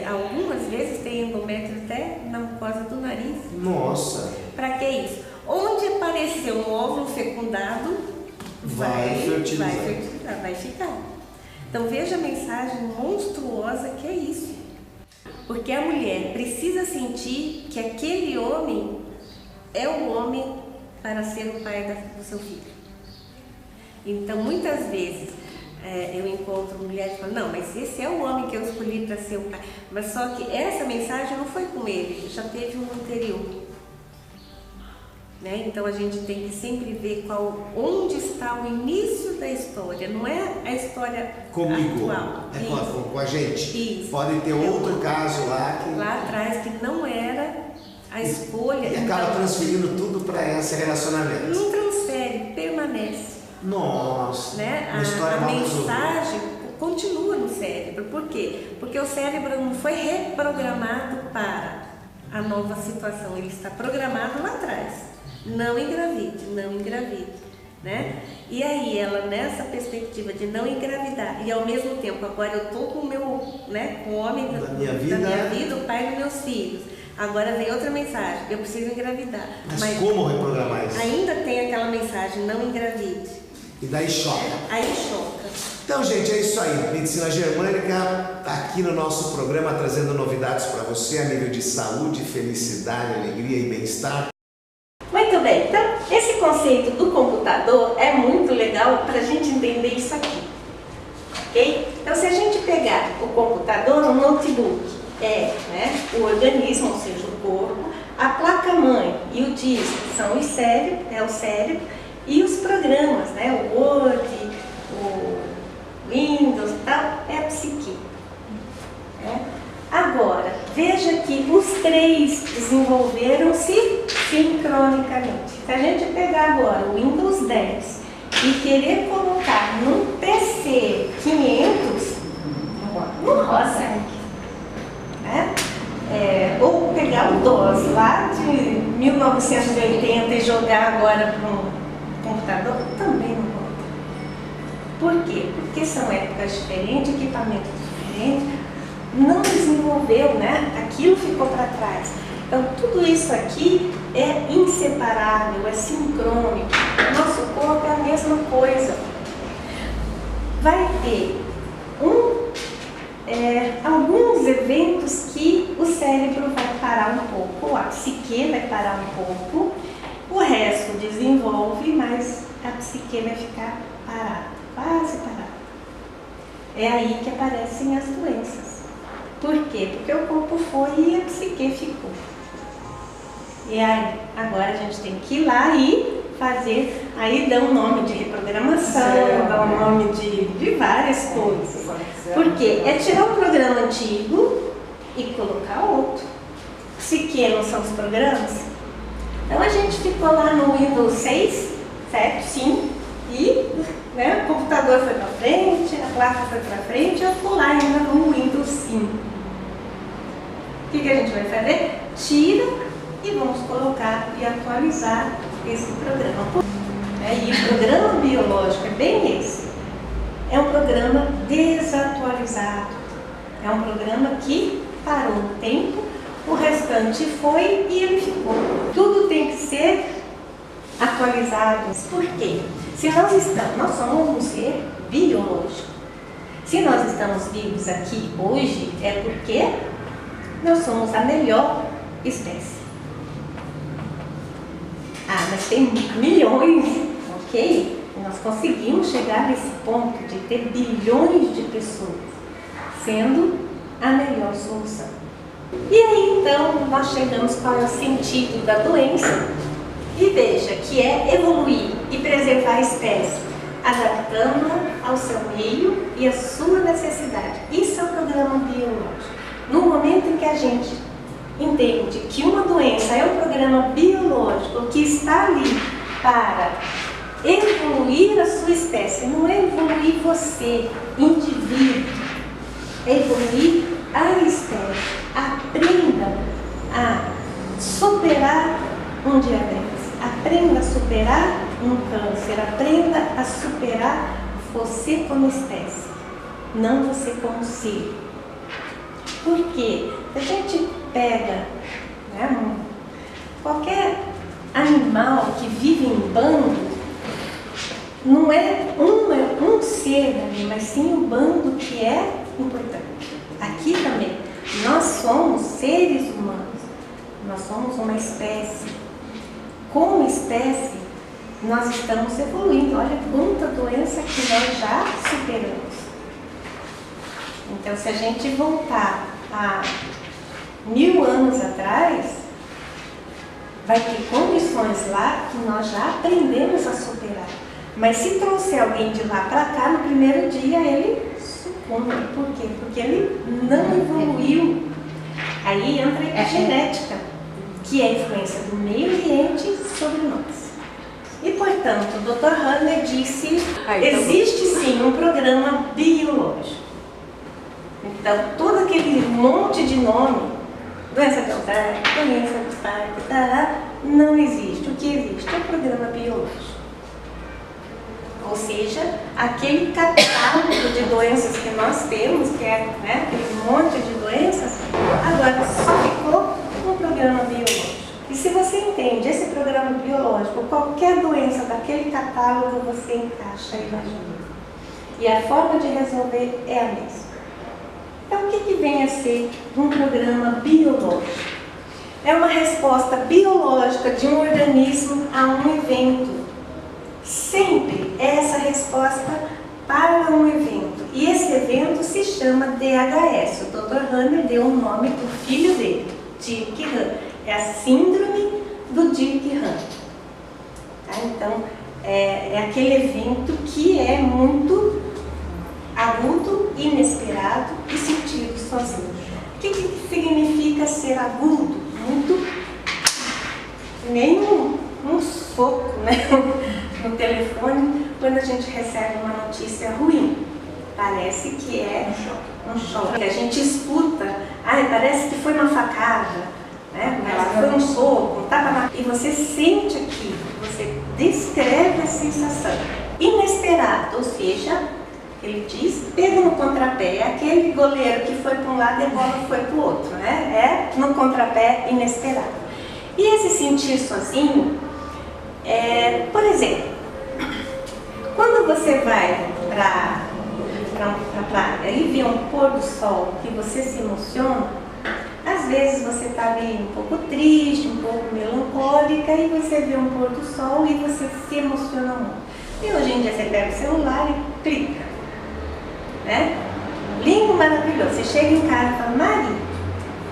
algumas vezes tem endométrio até na mucosa do nariz.
Nossa!
Para que isso? Onde apareceu um óvulo fecundado, vai fertilizar, vai ficar. Então veja a mensagem monstruosa que é isso. Porque a mulher precisa sentir que aquele homem é o homem para ser o pai do seu filho. Então muitas vezes eu encontro mulheres que falam, não, mas esse é o homem que eu escolhi para ser o pai. Mas só que essa mensagem não foi com ele, já teve um anterior. Né? Então a gente tem que sempre ver onde está o início da história, não é a história
comigo,
atual.
Com a gente.
Isso.
Pode ter outro caso lá
atrás que não era a escolha.
E acaba transferindo tudo para esse relacionamento.
Não transfere, permanece.
Nossa,
né? A mensagem continua no cérebro. Por quê? Porque o cérebro não foi reprogramado para a nova situação, ele está programado lá atrás. Não engravide, não engravide. Né? E aí ela, nessa perspectiva de não engravidar, e ao mesmo tempo, agora eu estou com o meu, né, com o homem da minha vida, o pai dos meus filhos. Agora vem outra mensagem, eu preciso engravidar.
Mas como reprogramar isso?
Ainda tem aquela mensagem, não engravide.
E daí choca.
Aí choca.
Então, gente, é isso aí. Medicina Germânica está aqui no nosso programa trazendo novidades para você a nível de saúde, felicidade, alegria e bem-estar.
Muito bem, então esse conceito do computador é muito legal para a gente entender isso aqui. Ok? Então, se a gente pegar o computador, um notebook né, o organismo, ou seja, o corpo, a placa-mãe e o disco são o cérebro, e os programas, né, o Word, o Windows e tal, é a psique. Né? Agora, veja que os três desenvolveram-se sincronicamente. Se a gente pegar agora o Windows 10 e querer colocar num PC 500, não lá de 1980 e jogar agora para um computador, também não volta. Por quê? Porque são épocas diferentes, equipamentos diferentes, não desenvolveu, né? Aquilo ficou para trás. Então, tudo isso aqui é inseparável, é sincrônico. O nosso corpo é a mesma coisa. Vai ter alguns eventos que o cérebro vai parar um pouco, a psique vai parar um pouco, o resto desenvolve, mas a psique vai ficar parada, quase parada. É aí que aparecem as doenças. Por quê? Porque o corpo foi e a psique ficou. E aí, agora a gente tem que ir lá e fazer, aí dá um nome de reprogramação, dá um nome de várias coisas. Por quê? É tirar o programa antigo e colocar outro. Psique não são os programas? Então a gente ficou lá no Windows 6, 7, 5 e né, o computador foi para frente, a placa foi para frente, eu estou lá ainda no Windows 5. O que a gente vai fazer? Tira e vamos colocar e atualizar esse programa. E o programa biológico é bem esse. É um programa desatualizado. É um programa que parou no tempo, o restante foi e ele ficou. Tudo tem que ser atualizado. Por quê? Se nós somos um ser biológico. Se nós estamos vivos aqui hoje, é porque nós somos a melhor espécie. Mas tem milhões, ok? Nós conseguimos chegar nesse ponto de ter bilhões de pessoas, sendo a melhor solução. E aí, então, nós chegamos qual é o sentido da doença. E veja que é evoluir e preservar a espécie, adaptando-a ao seu meio e à sua necessidade. Isso é o programa biológico. No momento em que a gente entende que uma doença é um programa biológico que está ali para evoluir a sua espécie, não é evoluir você, indivíduo, é evoluir a espécie. Aprenda a superar um diabetes, aprenda a superar um câncer, aprenda a superar você como espécie, não você como ser. Por quê? A gente pega qualquer animal que vive em bando, não é um ser ali, mas sim um bando que é importante. Aqui também, nós somos seres humanos, nós somos uma espécie. Como espécie, nós estamos evoluindo. Olha quanta doença que nós já superamos. Então, se a gente voltar a 1000 anos atrás, vai ter condições lá que nós já aprendemos a superar. Mas se trouxer alguém de lá para cá, no primeiro dia ele sucumbe. Por quê? Porque ele não evoluiu. Aí entra a genética, que é a influência do meio ambiente sobre nós. E, portanto, o Dr. Hahnemann disse, existe sim um programa biológico. Então, todo aquele monte de nome, doença cardíaca, doença do Parkinson, não existe. O que existe é o programa biológico. Ou seja, aquele catálogo de doenças que nós temos, que é aquele monte de doenças, agora só ficou um programa biológico. E se você entende esse programa biológico, qualquer doença daquele catálogo você encaixa e vai resolver. E a forma de resolver é a mesma. Então, o que vem a ser um programa biológico? É uma resposta biológica de um organismo a um evento. Sempre é essa resposta para um evento. E esse evento se chama DHS. O Dr. Hahnemann deu o nome para o filho dele, Dirk Hahn. É a síndrome do Dirk Hahn. Então, é aquele evento que é muito agudo, inesperado e sentido sozinho. O que significa ser agudo? Muito, nem um soco, no telefone, quando a gente recebe uma notícia ruim. Parece que é um choque. A gente escuta, parece que foi uma facada. né? Mas foi um soco, um tapa na... E você sente aquilo, você descreve a sensação. Inesperado, ou seja, ele diz, pego no contrapé, aquele goleiro que foi para um lado e a bola foi para o outro, né? É no contrapé inesperado. E esse sentir sozinho, por exemplo, quando você vai para a praia e vê um pôr do sol que você se emociona, às vezes você está ali um pouco triste, um pouco melancólica e você vê um pôr do sol e você se emociona muito. E hoje em dia você pega o celular e clica, né? Lindo, maravilhoso. Você chega em casa e fala, marido,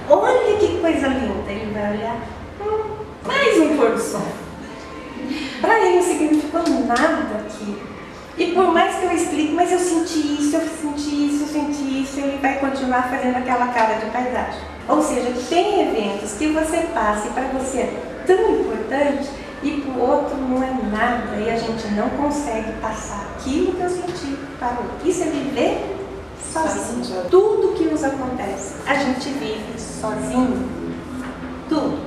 olha que coisa linda. Ele vai olhar, mais um pôr do sol. Para ele não significou nada aqui. E por mais que eu explique, mas eu senti isso, eu senti isso, eu senti isso, ele vai continuar fazendo aquela cara de paisagem. Ou seja, tem eventos que você passa e para você é tão importante e para o outro não é nada e a gente não consegue passar aquilo que eu senti para o outro. Isso é viver sozinho. Tudo que nos acontece, a gente vive sozinho. Tudo.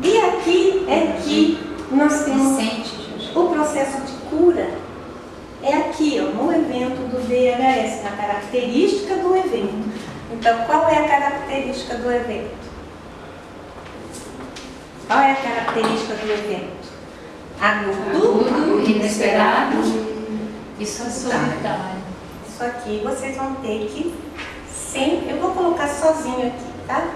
E aqui é que nós temos o processo de cura. É aqui, ó, no evento do DHS, na característica do evento. Então, qual é a característica do evento? Qual é a característica do evento? Agudo,
inesperado e solitário.
Isso aqui vocês vão ter que sempre... Eu vou colocar sozinho aqui, tá?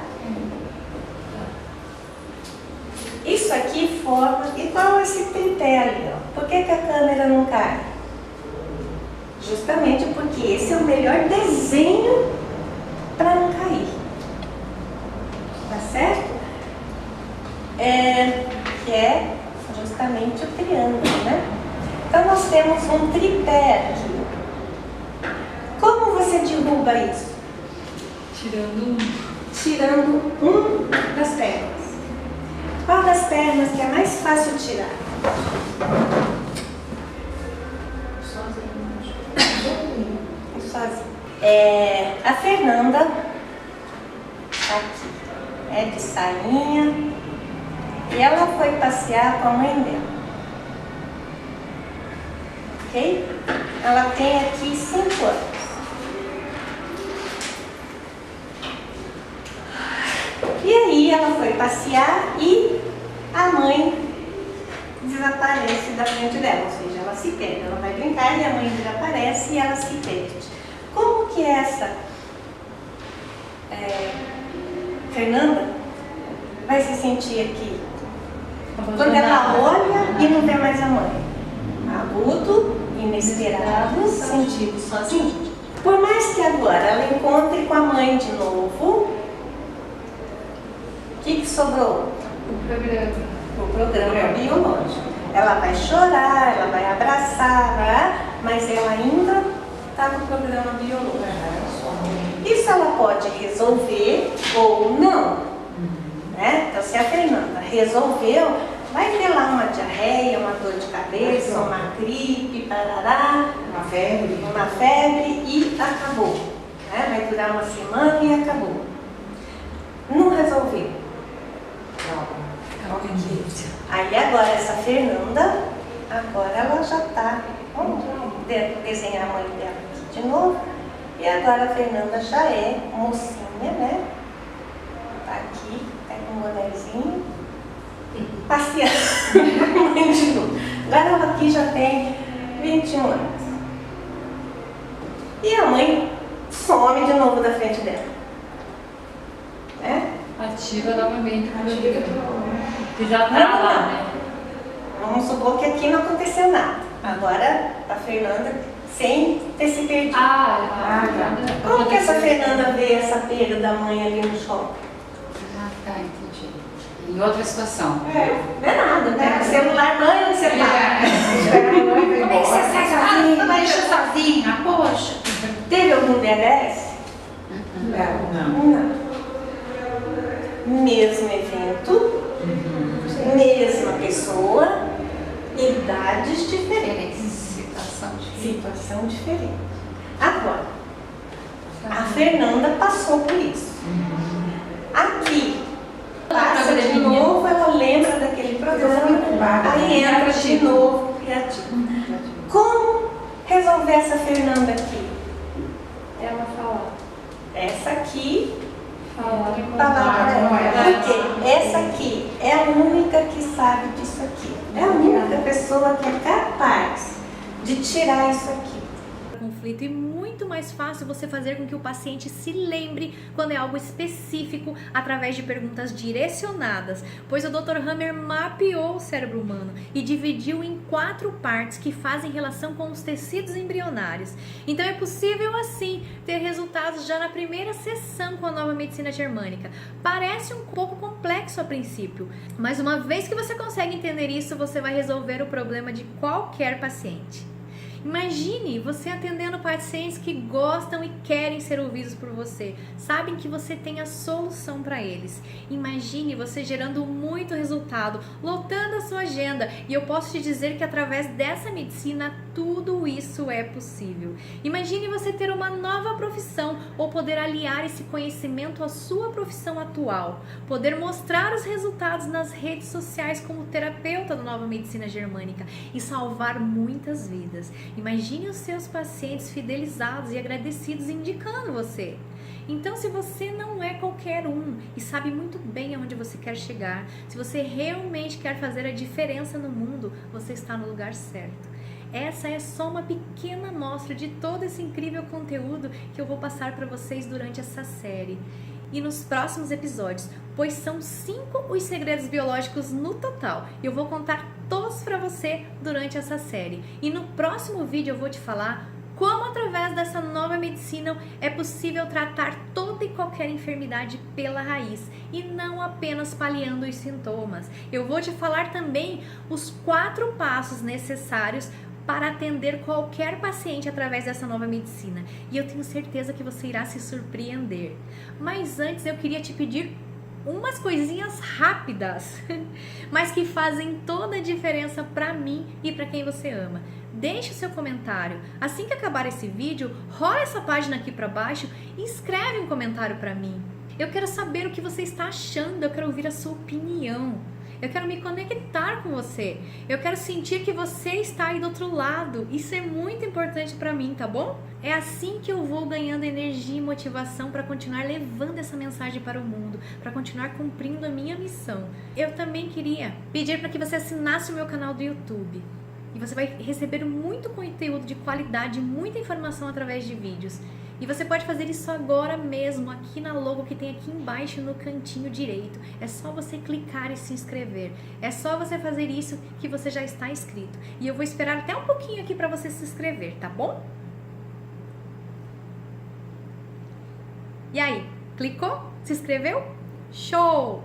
Isso aqui forma igual esse tripé ali, ó. Por que a câmera não cai? Justamente porque esse é o melhor desenho para não cair. Tá certo? Que é justamente o triângulo, né? Então nós temos um tripé aqui. Como você derruba isso? Tirando um das pernas. Qual das pernas que é mais fácil tirar? Sozinho. A Fernanda, aqui, é de sainha, e ela foi passear com a mãe dela. Ok? Ela tem aqui 5 anos. E aí ela foi passear e a mãe desaparece da frente dela, ou seja, ela se perde. Ela vai brincar e a mãe desaparece e ela se perde. Como que essa Fernanda vai se sentir aqui? Quando ela olha e não vê mais a mãe. Agudo, inesperado, sentido sozinho. Por mais que agora ela encontre com a mãe de novo, o que sobrou? O programa biológico. Ela vai chorar, ela vai abraçar, mas ela ainda está no programa biológico. Isso ela pode resolver ou não. Né? Então, se a Fernanda resolveu, vai ter lá uma diarreia, uma dor de cabeça, uma gripe, parará, uma febre e acabou. Né? Vai durar uma semana e acabou. Não resolveu. Aí agora essa Fernanda, agora ela já está, vamos desenhar a mãe dela aqui de novo, e agora a Fernanda já é mocinha, né? Tá aqui, tá com um bonezinho, passeando a mãe de novo. Agora ela aqui já tem 21 anos. E a mãe some de novo da frente dela. Né?
Ativa novamente o programa. Que já está lá, né?
Vamos supor que aqui não aconteceu nada. Agora a Fernanda sem ter se perdido. Como que essa Fernanda vê essa perda da mãe ali no shopping?
Tá, entendi. Em outra situação.
Não é nada, né? O celular, mãe, onde você tá? Como é que você sai sozinha? Vai deixar sozinha? Poxa. Teve algum DHS? Não. Mesmo evento, mesma pessoa, idades diferentes. Situação diferente. Agora, a Fernanda passou por isso. Aqui, passa passa de novo, ela lembra daquele programa, aí entra de novo criativo. Como resolver essa Fernanda aqui?
Ela fala.
Essa aqui,
Falar.
porque essa aqui é a única que sabe disso aqui. É a única pessoa que é capaz de tirar isso aqui.
Conflito e muito mais fácil você fazer com que o paciente se lembre quando é algo específico através de perguntas direcionadas, pois o Dr. Hammer mapeou o cérebro humano e dividiu em 4 partes que fazem relação com os tecidos embrionários. Então é possível assim ter resultados já na primeira sessão com a nova medicina germânica. Parece um pouco complexo a princípio, mas uma vez que você consegue entender isso, você vai resolver o problema de qualquer paciente. Imagine você atendendo pacientes que gostam e querem ser ouvidos por você, sabem que você tem a solução para eles. Imagine você gerando muito resultado, lotando a sua agenda, e eu posso te dizer que através dessa medicina tudo isso é possível. Imagine você ter uma nova profissão ou poder aliar esse conhecimento à sua profissão atual, poder mostrar os resultados nas redes sociais como terapeuta da nova medicina germânica e salvar muitas vidas. Imagine os seus pacientes fidelizados e agradecidos indicando você. Então, se você não é qualquer um e sabe muito bem aonde você quer chegar, se você realmente quer fazer a diferença no mundo, você está no lugar certo. Essa é só uma pequena amostra de todo esse incrível conteúdo que eu vou passar para vocês durante essa série e nos próximos episódios, pois são 5 os segredos biológicos no total. Eu vou contar todos para você durante essa série. E no próximo vídeo eu vou te falar como através dessa nova medicina é possível tratar toda e qualquer enfermidade pela raiz e não apenas paliando os sintomas. Eu vou te falar também os 4 passos necessários para atender qualquer paciente através dessa nova medicina. E eu tenho certeza que você irá se surpreender. Mas antes eu queria te pedir umas coisinhas rápidas, mas que fazem toda a diferença para mim e para quem você ama. Deixe o seu comentário. Assim que acabar esse vídeo, rola essa página aqui para baixo e escreve um comentário para mim. Eu quero saber o que você está achando, eu quero ouvir a sua opinião. Eu quero me conectar com você. Eu quero sentir que você está aí do outro lado. Isso é muito importante para mim, tá bom? É assim que eu vou ganhando energia e motivação para continuar levando essa mensagem para o mundo, para continuar cumprindo a minha missão. Eu também queria pedir para que você assinasse o meu canal do YouTube. E você vai receber muito conteúdo de qualidade, muita informação através de vídeos. E você pode fazer isso agora mesmo, aqui na logo que tem aqui embaixo no cantinho direito. É só você clicar e se inscrever. É só você fazer isso que você já está inscrito. E eu vou esperar até um pouquinho aqui para você se inscrever, tá bom? E aí, clicou? Se inscreveu? Show!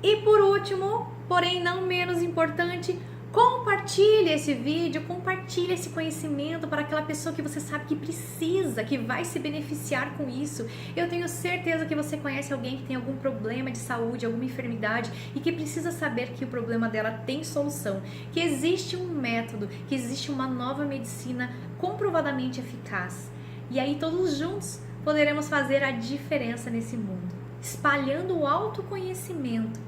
E por último, porém não menos importante, compartilhe esse vídeo, compartilhe esse conhecimento para aquela pessoa que você sabe que precisa, que vai se beneficiar com isso. Eu tenho certeza que você conhece alguém que tem algum problema de saúde, alguma enfermidade e que precisa saber que o problema dela tem solução, que existe um método, que existe uma nova medicina comprovadamente eficaz. E aí todos juntos poderemos fazer a diferença nesse mundo, espalhando o autoconhecimento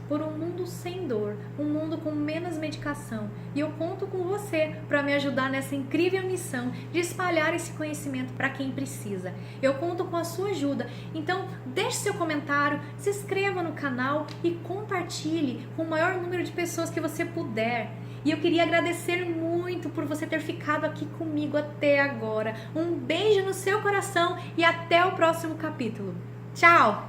por um mundo sem dor, um mundo com menos medicação. E eu conto com você para me ajudar nessa incrível missão de espalhar esse conhecimento para quem precisa. Eu conto com a sua ajuda, então deixe seu comentário, se inscreva no canal e compartilhe com o maior número de pessoas que você puder. E eu queria agradecer muito por você ter ficado aqui comigo até agora. Um beijo no seu coração e até o próximo capítulo. Tchau!